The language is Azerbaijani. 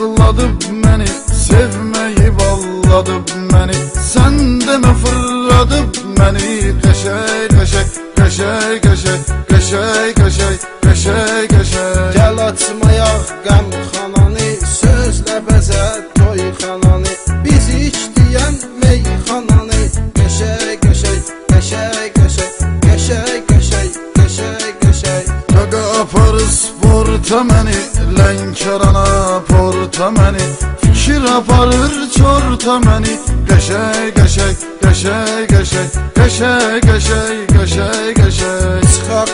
ağladıb məni, sevməyib alladıb məni. Sən demə fırladıb məni, qəşəy qəşəy, qəşəy qəşəy, qəşəy qəşəy, qəşəy qəşəy. Gəl açmayaq qəmxananı, sözlə bəzət toyxananı. Biz içdiyən meyxananı, qəşəy qəşəy, qəşəy qəşəy, qəşəy qəşəy, qəşəy qəşəy. Qaqa aparır sporta məni, Lənkərana porta məni. Fikir aparır çorta məni, qəşəy qəşəy, qəşəy qəşəy, qəşəy qəşəy, qəşəy qəşəy. Çıxaq